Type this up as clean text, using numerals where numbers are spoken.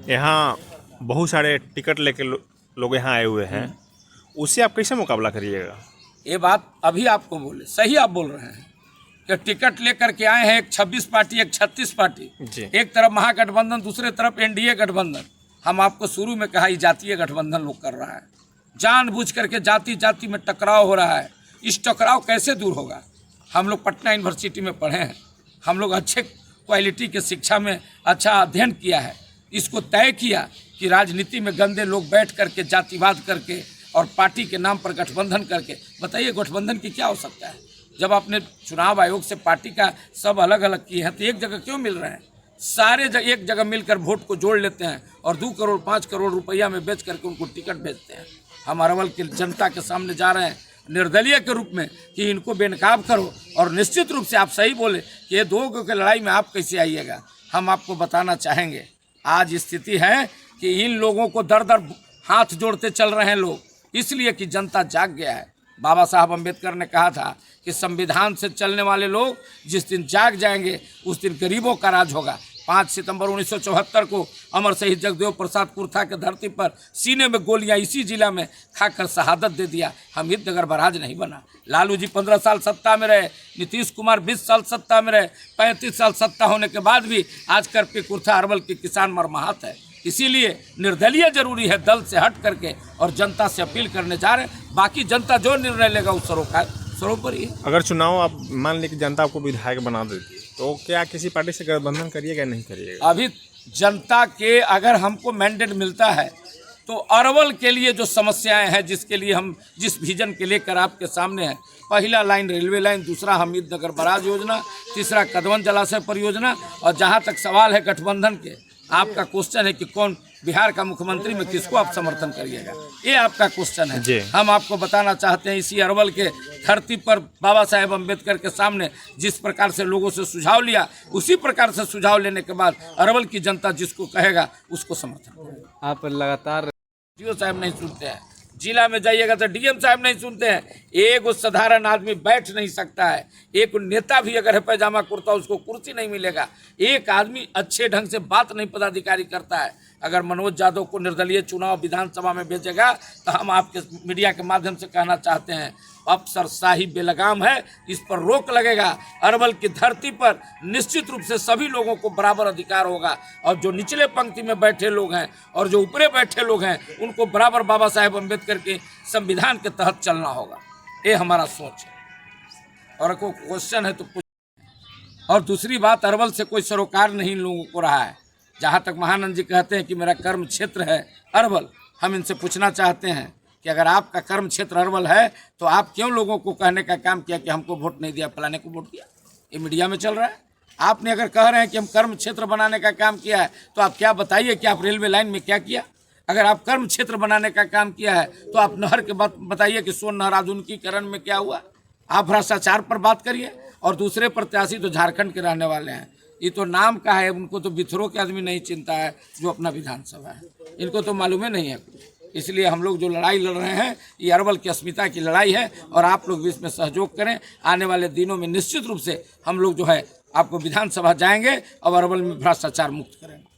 यहाँ बहुत सारे टिकट लेके लोग यहाँ आए हुए हैं, उससे आप कैसे मुकाबला करिएगा? ये बात अभी आपको बोले, सही आप बोल रहे हैं कि टिकट लेकर के आए हैं, एक 26 पार्टी, एक 36 पार्टी, एक तरफ महागठबंधन, दूसरे तरफ एनडीए गठबंधन। हम आपको शुरू में कहा, जातीय गठबंधन लोग कर रहा है, जानबूझ करके जाति जाति में टकराव हो रहा है। इस टकराव कैसे दूर होगा? हम लोग पटना यूनिवर्सिटी में पढ़े हैं, हम लोग अच्छे क्वालिटी के शिक्षा में अच्छा अध्ययन किया है। इसको तय किया कि राजनीति में गंदे लोग बैठ करके जातिवाद करके और पार्टी के नाम पर गठबंधन करके, बताइए गठबंधन की क्या हो सकता है? जब आपने चुनाव आयोग से पार्टी का सब अलग अलग किए हैं तो एक जगह क्यों मिल रहे हैं? सारे एक जगह मिलकर वोट को जोड़ लेते हैं और 2 करोड़ 5 करोड़ रुपया में बेच करके उनको टिकट भेजते हैं। हम अरवल की जनता के सामने जा रहे हैं निर्दलीय के रूप में कि इनको बेनकाब करो, और निश्चित रूप से आप सही बोले कि ये 2 की लड़ाई में आप कैसे आइएगा। हम आपको बताना चाहेंगे, आज स्थिति है कि इन लोगों को दर दर हाथ जोड़ते चल रहे हैं लोग, इसलिए कि जनता जाग गया है। बाबा साहब अम्बेडकर ने कहा था कि संविधान से चलने वाले लोग जिस दिन जाग जाएंगे उस दिन गरीबों का राज होगा। 5 सितंबर 1974 को अमर शहीद जगदेव प्रसाद कुर्था के धरती पर सीने में गोलियां इसी जिला में खाकर शहादत दे दिया। हमीदनगर बराज नहीं बना। लालू जी 15 साल सत्ता में रहे, नीतीश कुमार 20 साल सत्ता में रहे, 35 साल सत्ता होने के बाद भी आज करपी कुर्था अरवल के किसान मरमाहत है। इसीलिए निर्दलीय जरूरी है, दल से हट करके, और जनता से अपील करने जा रहे हैं। बाकी जनता जो निर्णय लेगा उस सरोपर ही है। अगर चुनाव आप मान लें कि जनता आपको विधायक बना देती है तो क्या किसी पार्टी से गठबंधन करिएगा नहीं करिएगा? अभी जनता के अगर हमको मैंडेट मिलता है तो अरवल के लिए जो समस्याएं हैं, जिसके लिए हम जिस विजन के लेकर आपके सामने हैं, पहला लाइन रेलवे लाइन, दूसरा हमीदनगर बराज योजना, तीसरा कदवन जलाशय परियोजना, और जहां तक सवाल है गठबंधन के, आपका क्वेश्चन है कि कौन बिहार का मुख्यमंत्री में किसको आप समर्थन करिएगा, ये आपका क्वेश्चन है। हम आपको बताना चाहते हैं, इसी अरवल के धरती पर बाबा साहेब अम्बेडकर के सामने जिस प्रकार से लोगों से सुझाव लिया, उसी प्रकार से सुझाव लेने के बाद अरवल की जनता जिसको कहेगा उसको समर्थन करेगा। आप लगातार डीओ साहब नहीं सुनते हैं, जिला में जाइएगा तो डीएम साहब नहीं सुनते हैं। एक साधारण आदमी बैठ नहीं सकता है, एक नेता भी अगर है पैजामा कुर्ता उसको कुर्सी नहीं मिलेगा। एक आदमी अच्छे ढंग से बात नहीं पदाधिकारी करता है। अगर मनोज यादव को निर्दलीय चुनाव विधानसभा में भेजेगा तो हम आपके मीडिया के माध्यम से कहना चाहते हैं, अफसरशाही बेलगाम है, इस पर रोक लगेगा। अरवल की धरती पर निश्चित रूप से सभी लोगों को बराबर अधिकार होगा, और जो निचले पंक्ति में बैठे लोग हैं और जो ऊपरे बैठे लोग हैं उनको बराबर बाबा साहेब अम्बेडकर के संविधान के तहत चलना होगा। ये हमारा सोच है, और कोई क्वेश्चन है तो पूछ। और दूसरी बात, अरवल से कोई सरोकार नहीं लोगों को रहा है। जहाँ तक महानंद जी कहते हैं कि मेरा कर्म क्षेत्र है अरवल, हम इनसे पूछना चाहते हैं कि अगर आपका कर्म क्षेत्र अरवल है तो आप क्यों लोगों को कहने का काम किया कि हमको वोट नहीं दिया, फलाने को वोट दिया? ये मीडिया में चल रहा है। आपने अगर कह रहे हैं कि हम कर्म क्षेत्र बनाने का काम किया है तो आप क्या बताइए कि आप रेलवे लाइन में क्या किया? अगर आप कर्म क्षेत्र बनाने का काम किया है तो आप नहर के बात बताइए कि सोन नहर आधुनिकीकरण में क्या हुआ? आप भ्रष्टाचार पर बात करिए। और दूसरे प्रत्याशी तो झारखंड के रहने वाले हैं, ये तो नाम का है, उनको तो विथरो के आदमी नहीं चिंता है जो अपना विधानसभा है, इनको तो मालूम ही नहीं है कुछ। इसलिए हम लोग जो लड़ाई लड़ रहे हैं ये अरवल की अस्मिता की लड़ाई है, और आप लोग भी इसमें सहयोग करें। आने वाले दिनों में निश्चित रूप से हम लोग जो है आपको विधानसभा जाएंगे और अरवल में भ्रष्टाचार मुक्त करेंगे।